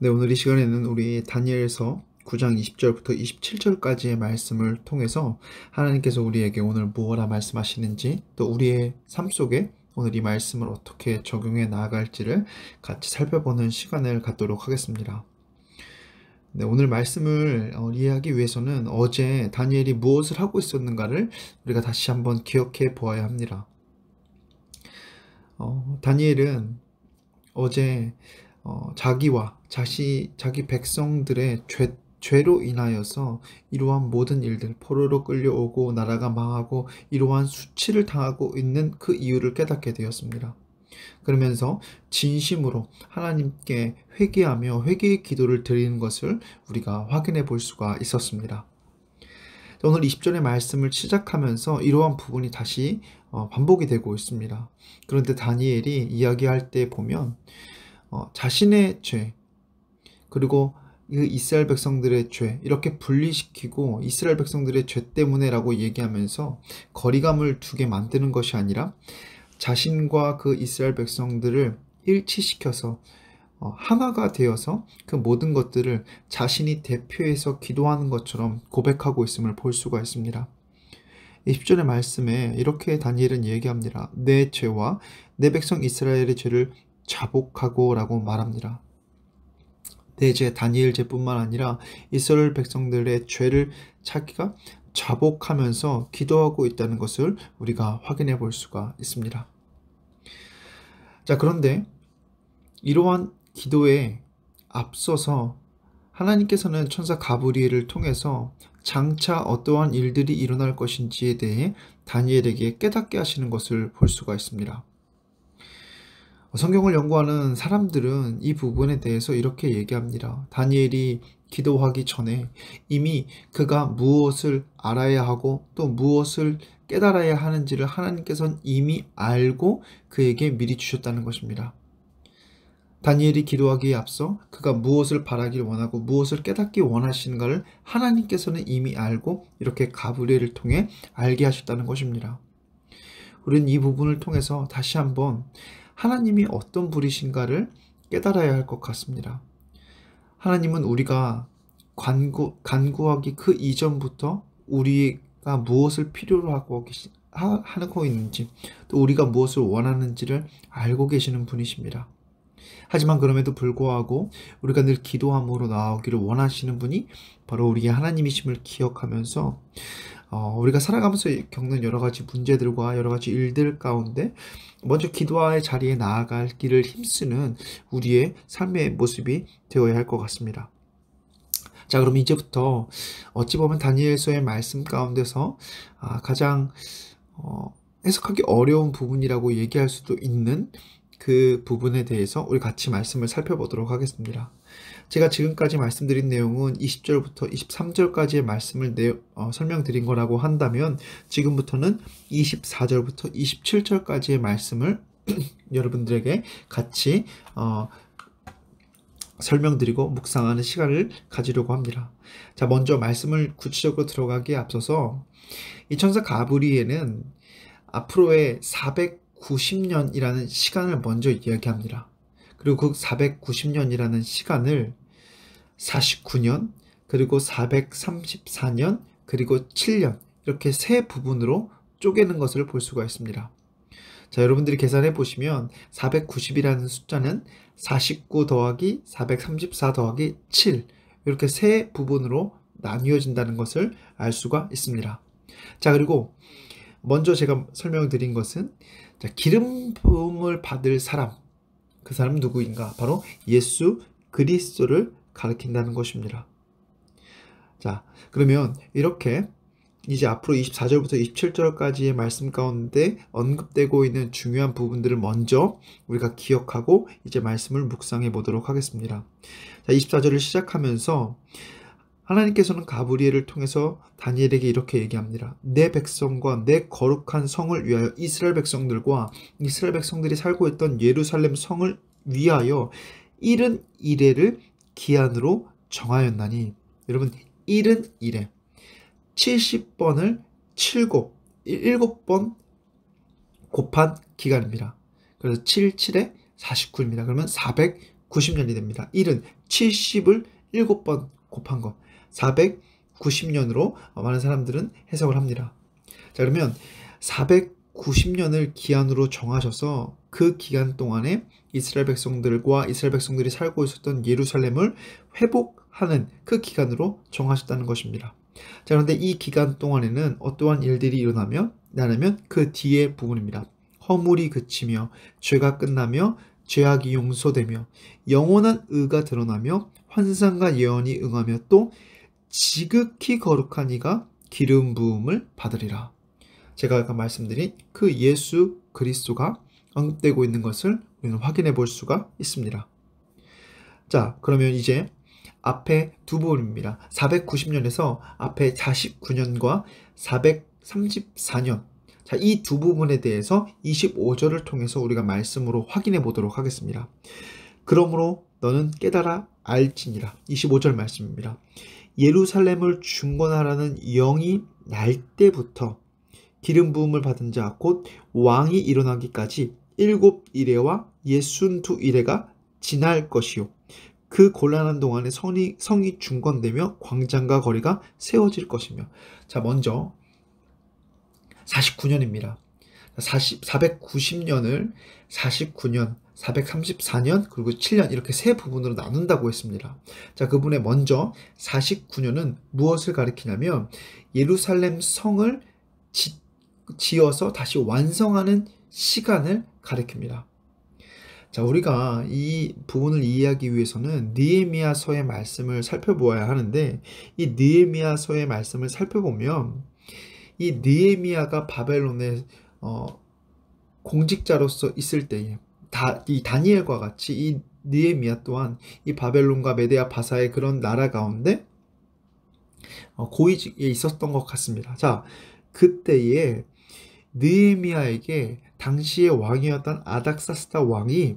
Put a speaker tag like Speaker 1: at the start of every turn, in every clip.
Speaker 1: 네, 오늘 이 시간에는 우리 다니엘서 9장 20절부터 27절까지의 말씀을 통해서 하나님께서 우리에게 오늘 무엇라 말씀하시는지, 또 우리의 삶 속에 오늘 이 말씀을 어떻게 적용해 나아갈지를 같이 살펴보는 시간을 갖도록 하겠습니다. 네, 오늘 말씀을 이해하기 위해서는 어제 다니엘이 무엇을 하고 있었는가를 우리가 다시 한번 기억해 보아야 합니다. 다니엘은 어제 자기와 자기 백성들의 죄로 인하여서 이러한 모든 일들, 포로로 끌려오고 나라가 망하고 이러한 수치를 당하고 있는 그 이유를 깨닫게 되었습니다. 그러면서 진심으로 하나님께 회개하며 회개의 기도를 드리는 것을 우리가 확인해 볼 수가 있었습니다. 오늘 20절의 말씀을 시작하면서 이러한 부분이 다시 반복이 되고 있습니다. 그런데 다니엘이 이야기할 때 보면 자신의 죄, 그리고 그 이스라엘 백성들의 죄, 이렇게 분리시키고 이스라엘 백성들의 죄 때문에라고 얘기하면서 거리감을 두게 만드는 것이 아니라 자신과 그 이스라엘 백성들을 일치시켜서 하나가 되어서 그 모든 것들을 자신이 대표해서 기도하는 것처럼 고백하고 있음을 볼 수가 있습니다. 20절의 말씀에 이렇게 다니엘은 얘기합니다. 내 죄와 내 백성 이스라엘의 죄를 자복하고 라고 말합니다. 내 죄, 다니엘 죄뿐만 아니라 이스라엘 백성들의 죄를 자기가 자복하면서 기도하고 있다는 것을 우리가 확인해 볼 수가 있습니다. 자, 그런데 이러한 기도에 앞서서 하나님께서는 천사 가브리엘을 통해서 장차 어떠한 일들이 일어날 것인지에 대해 다니엘에게 깨닫게 하시는 것을 볼 수가 있습니다. 성경을 연구하는 사람들은 이 부분에 대해서 이렇게 얘기합니다. 다니엘이 기도하기 전에 이미 그가 무엇을 알아야 하고 또 무엇을 깨달아야 하는지를 하나님께서는 이미 알고 그에게 미리 주셨다는 것입니다. 다니엘이 기도하기에 앞서 그가 무엇을 바라길 원하고 무엇을 깨닫기 원하시는가를 하나님께서는 이미 알고 이렇게 가브리엘을 통해 알게 하셨다는 것입니다. 우리는 이 부분을 통해서 다시 한번 하나님이 어떤 분이신가를 깨달아야 할 것 같습니다. 하나님은 우리가 간구하기 그 이전부터 우리가 무엇을 필요로 하고 있는지, 또 우리가 무엇을 원하는지를 알고 계시는 분이십니다. 하지만 그럼에도 불구하고 우리가 늘 기도함으로 나오기를 원하시는 분이 바로 우리의 하나님이심을 기억하면서 우리가 살아가면서 겪는 여러 가지 문제들과 여러 가지 일들 가운데 먼저 기도의 자리에 나아갈 길을 힘쓰는 우리의 삶의 모습이 되어야 할 것 같습니다. 자, 그럼 이제부터 어찌 보면 다니엘서의 말씀 가운데서 가장 해석하기 어려운 부분이라고 얘기할 수도 있는 그 부분에 대해서 우리 같이 말씀을 살펴보도록 하겠습니다. 제가 지금까지 말씀드린 내용은 20절부터 23절까지의 말씀을 설명드린 거라고 한다면 지금부터는 24절부터 27절까지의 말씀을 여러분들에게 같이 설명드리고 묵상하는 시간을 가지려고 합니다. 자, 먼저 말씀을 구체적으로 들어가기에 앞서서 이 천사 가브리엘은 앞으로의 490년이라는 시간을 먼저 이야기합니다. 그리고 그 490년이라는 시간을 49년, 그리고 434년, 그리고 7년 이렇게 세 부분으로 쪼개는 것을 볼 수가 있습니다. 자, 여러분들이 계산해 보시면 490이라는 숫자는 49 더하기 434 더하기 7 이렇게 세 부분으로 나뉘어진다는 것을 알 수가 있습니다. 자, 그리고 먼저 제가 설명드린 것은 기름 부음을 받을 사람, 그 사람 누구인가? 바로 예수 그리스도를 가리킨다는 것입니다. 자, 그러면 이렇게 이제 앞으로 24절부터 27절까지의 말씀 가운데 언급되고 있는 중요한 부분들을 먼저 우리가 기억하고 이제 말씀을 묵상해 보도록 하겠습니다. 자, 24절을 시작하면서 하나님께서는 가브리엘을 통해서 다니엘에게 이렇게 얘기합니다. 내 백성과 내 거룩한 성을 위하여 이스라엘 백성들이 살고 있던 예루살렘 성을 위하여 71회를 기한으로 정하였나니, 여러분 71회 70번을 7번 곱한 기간입니다. 그래서 7, 7에 49입니다. 그러면 490년이 됩니다. 1은 70을 7번 곱한 것. 490년으로 많은 사람들은 해석을 합니다. 자, 그러면 490년을 기한으로 정하셔서 그 기간 동안에 이스라엘 백성들이 살고 있었던 예루살렘을 회복하는 그 기간으로 정하셨다는 것입니다. 자, 그런데 이 기간 동안에는 어떠한 일들이 일어나면 그 뒤의 부분입니다. 허물이 그치며 죄가 끝나며 죄악이 용서되며 영원한 의가 드러나며 환상과 예언이 응하며 또 지극히 거룩한 이가 기름 부음을 받으리라. 제가 아까 말씀드린 그 예수 그리스도가 언급되고 있는 것을 우리는 확인해 볼 수가 있습니다. 자, 그러면 이제 앞에 두 부분입니다. 490년에서 앞에 49년과 434년. 자, 이 두 부분에 대해서 25절을 통해서 우리가 말씀으로 확인해 보도록 하겠습니다. 그러므로 너는 깨달아 알지니라. 25절 말씀입니다. 예루살렘을 중건하라는 영이 날 때부터 기름 부음을 받은 자 곧 왕이 일어나기까지 7이레와 62이레가 지날 것이요. 그 곤란한 동안에 성이 중건되며 광장과 거리가 세워질 것이며. 자, 먼저 49년입니다. 490년을 49년, 434년, 그리고 7년 이렇게 세 부분으로 나눈다고 했습니다. 자, 그분에 먼저 49년은 무엇을 가리키냐면 예루살렘 성을 지어서 다시 완성하는 시간을 가리킵니다. 자, 우리가 이 부분을 이해하기 위해서는 느헤미야서의 말씀을 살펴보아야 하는데, 이 느헤미야서의 말씀을 살펴보면 이 느헤미야가 바벨론의 공직자로서 있을 때에 이 다니엘과 같이 이 느헤미야 또한 이 바벨론과 메데아 바사의 그런 나라 가운데 고위직에 있었던 것 같습니다. 자, 그때에 느헤미야에게 당시의 왕이었던 아닥사스다 왕이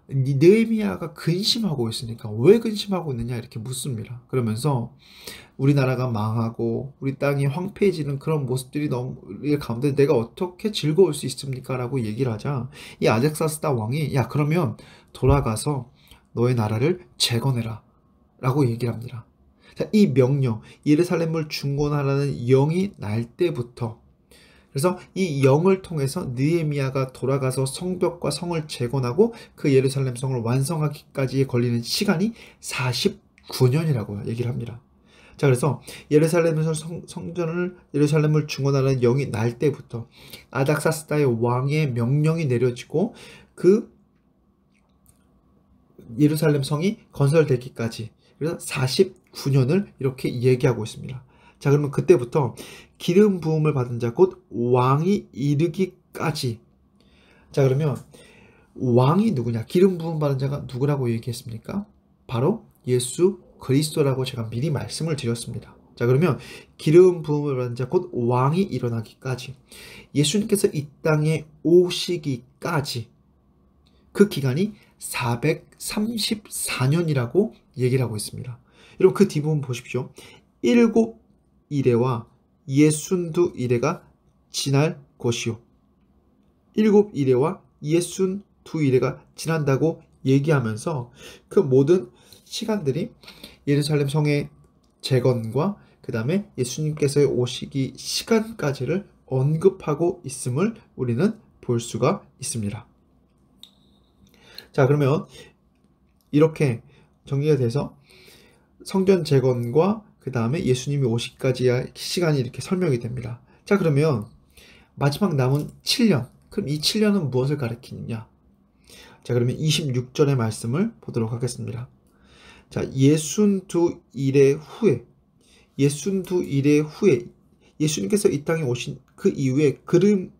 Speaker 1: 느헤미야가 근심하고 있으니까 왜 근심하고 있느냐 이렇게 묻습니다. 그러면서 우리나라가 망하고 우리 땅이 황폐해지는 그런 모습들이 너무 가운데 내가 어떻게 즐거울 수 있습니까? 라고 얘기를 하자 이 아닥사스다 왕이 야, 그러면 돌아가서 너의 나라를 재건해라 라고 얘기를 합니다. 자, 이 명령, 예루살렘을 중건하라는 영이 날 때부터, 그래서 이 영을 통해서 느헤미야가 돌아가서 성벽과 성을 재건하고 그 예루살렘 성을 완성하기까지 걸리는 시간이 49년이라고 얘기를 합니다. 자, 그래서 예루살렘에서 예루살렘을 중건하는 영이 날 때부터 아닥사스다의 왕의 명령이 내려지고 그 예루살렘 성이 건설되기까지, 그래서 49년을 이렇게 얘기하고 있습니다. 자, 그러면 그때부터 기름 부음을 받은 자 곧 왕이 이르기까지. 자, 그러면 왕이 누구냐? 기름 부음 받은 자가 누구라고 얘기했습니까? 바로 예수 그리스도라고 제가 미리 말씀을 드렸습니다. 자, 그러면 기름 부음을 받은 자 곧 왕이 일어나기까지, 예수님께서 이 땅에 오시기까지 그 기간이 434년이라고 얘기를 하고 있습니다. 여러분, 그 뒷부분 보십시오. 7이레와 62이레가 지날 것이요. 7이레와 62이레가 지난다고 얘기하면서 그 모든 시간들이 예루살렘 성의 재건과 그 다음에 예수님께서의 오시기 시간까지를 언급하고 있음을 우리는 볼 수가 있습니다. 자, 그러면 이렇게 정리가 돼서 성전 재건과 그 다음에 예수님이 오시기까지의 시간이 이렇게 설명이 됩니다. 자, 그러면 마지막 남은 7년, 그럼 이 7년은 무엇을 가리키느냐? 자, 그러면 26절의 말씀을 보도록 하겠습니다. 자, 62일의 후에 예수님께서 이 땅에 오신 그 이후에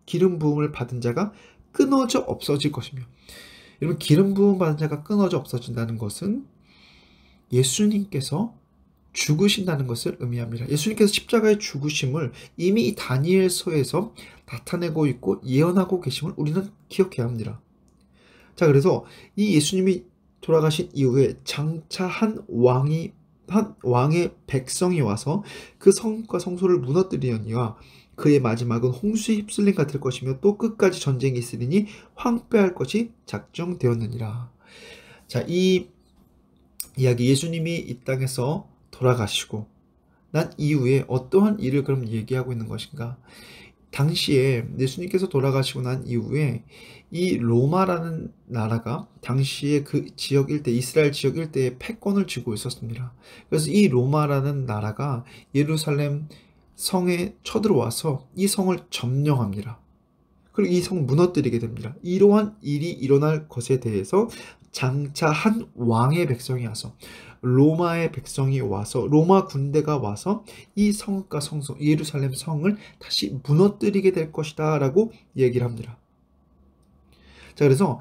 Speaker 1: 기름 부음을 받은 자가 끊어져 없어질 것이며, 여러분, 기름 부음 받은 자가 끊어져 없어진다는 것은 예수님께서 죽으신다는 것을 의미합니다. 예수님께서 십자가의 죽으심을 이미 이 다니엘서에서 나타내고 있고 예언하고 계심을 우리는 기억해야 합니다. 자, 그래서 이 예수님이 돌아가신 이후에 장차 한 왕의 백성이 와서 그 성과 성소를 무너뜨리려니와 그의 마지막은 홍수에 휩쓸림과 될 것이며 또 끝까지 전쟁이 있으리니 황폐할 것이 작정되었느니라. 자, 이 이야기, 예수님이 이 땅에서 돌아가시고 난 이후에 어떠한 일을 그럼 얘기하고 있는 것인가? 당시에 예수님께서 돌아가시고 난 이후에 이 로마라는 나라가 당시에 그 지역 일대, 이스라엘 지역 일대에 패권을 쥐고 있었습니다. 그래서 이 로마라는 나라가 예루살렘 성에 쳐들어와서 이 성을 점령합니다. 그리고 이 성 무너뜨리게 됩니다. 이러한 일이 일어날 것에 대해서 장차 한 왕의 백성이 와서, 로마의 백성이 와서, 로마 군대가 와서 이 성과 성소 예루살렘 성을 다시 무너뜨리게 될 것이다 라고 얘기를 합니다. 자, 그래서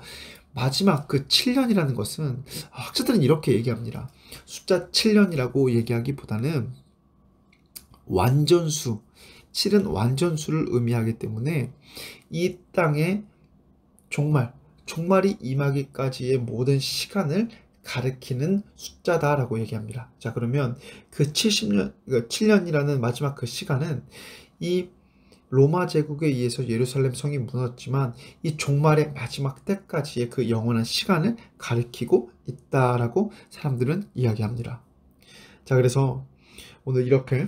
Speaker 1: 마지막 그 7년이라는 것은 학자들은 이렇게 얘기합니다. 숫자 7년이라고 얘기하기보다는 완전수, 7은 완전수를 의미하기 때문에 이 땅에 종말이 임하기까지의 모든 시간을 가리키는 숫자다라고 얘기합니다. 자, 그러면 그 7년이라는 마지막 그 시간은 이 로마 제국에 의해서 예루살렘 성이 무너졌지만 이 종말의 마지막 때까지의 그 영원한 시간을 가리키고 있다라고 사람들은 이야기합니다. 자, 그래서 오늘 이렇게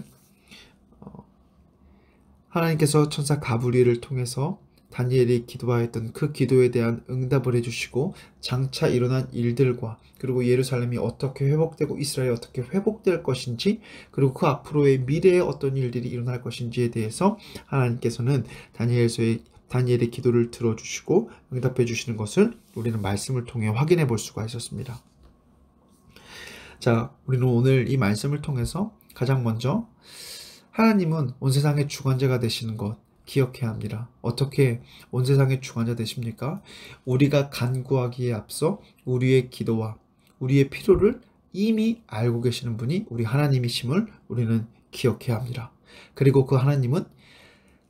Speaker 1: 하나님께서 천사 가브리엘을 통해서 다니엘이 기도하였던 그 기도에 대한 응답을 해주시고 장차 일어난 일들과 그리고 예루살렘이 어떻게 회복되고 이스라엘이 어떻게 회복될 것인지 그리고 그 앞으로의 미래에 어떤 일들이 일어날 것인지에 대해서 하나님께서는 다니엘의 기도를 들어주시고 응답해 주시는 것을 우리는 말씀을 통해 확인해 볼 수가 있었습니다. 자, 우리는 오늘 이 말씀을 통해서 가장 먼저 하나님은 온 세상의 주관자가 되시는 것 기억해야 합니다. 어떻게 온 세상의 주관자 되십니까? 우리가 간구하기에 앞서 우리의 기도와 우리의 필요를 이미 알고 계시는 분이 우리 하나님이심을 우리는 기억해야 합니다. 그리고 그 하나님은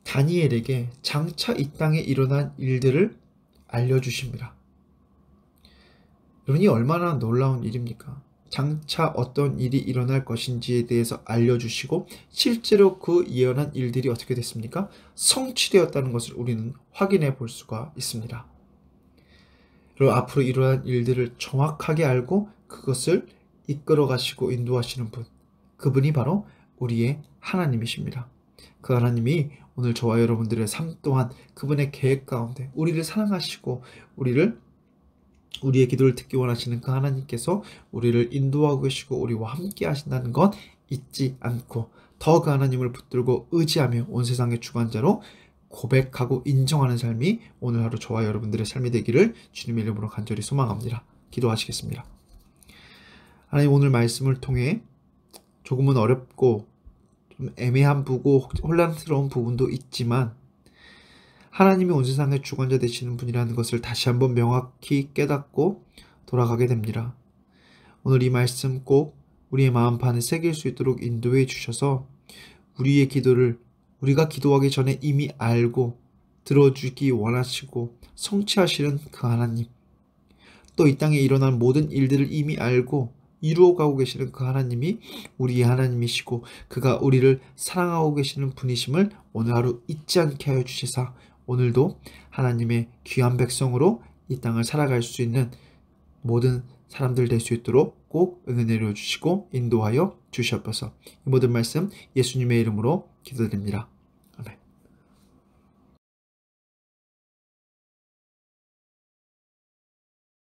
Speaker 1: 다니엘에게 장차 이 땅에 일어난 일들을 알려주십니다. 여러분이 얼마나 놀라운 일입니까? 장차 어떤 일이 일어날 것인지에 대해서 알려주시고 실제로 그 예언한 일들이 어떻게 됐습니까? 성취되었다는 것을 우리는 확인해 볼 수가 있습니다. 그리고 앞으로 일어날 일들을 정확하게 알고 그것을 이끌어 가시고 인도하시는 분, 그분이 바로 우리의 하나님이십니다. 그 하나님이 오늘 저와 여러분들의 삶 또한 그분의 계획 가운데 우리를 사랑하시고 우리의 기도를 듣기 원하시는 그 하나님께서 우리를 인도하고 계시고 우리와 함께 하신다는 것 잊지 않고 더 그 하나님을 붙들고 의지하며 온 세상의 주관자로 고백하고 인정하는 삶이 오늘 하루 저와 여러분들의 삶이 되기를 주님의 이름으로 간절히 소망합니다. 기도하시겠습니다. 하나님, 오늘 말씀을 통해 조금은 어렵고 좀 애매한 부고 혼란스러운 부분도 있지만 하나님이 온 세상의 주관자 되시는 분이라는 것을 다시 한번 명확히 깨닫고 돌아가게 됩니다. 오늘 이 말씀 꼭 우리의 마음판에 새길 수 있도록 인도해 주셔서 우리의 기도를 우리가 기도하기 전에 이미 알고 들어주기 원하시고 성취하시는 그 하나님, 또 이 땅에 일어난 모든 일들을 이미 알고 이루어가고 계시는 그 하나님이 우리의 하나님이시고 그가 우리를 사랑하고 계시는 분이심을 오늘 하루 잊지 않게 하여 주시사 오늘도 하나님의 귀한 백성으로 이 땅을 살아갈 수 있는 모든 사람들 될 수 있도록 꼭 은혜 내려주시고 인도하여 주시옵소서. 이 모든 말씀 예수님의 이름으로 기도드립니다.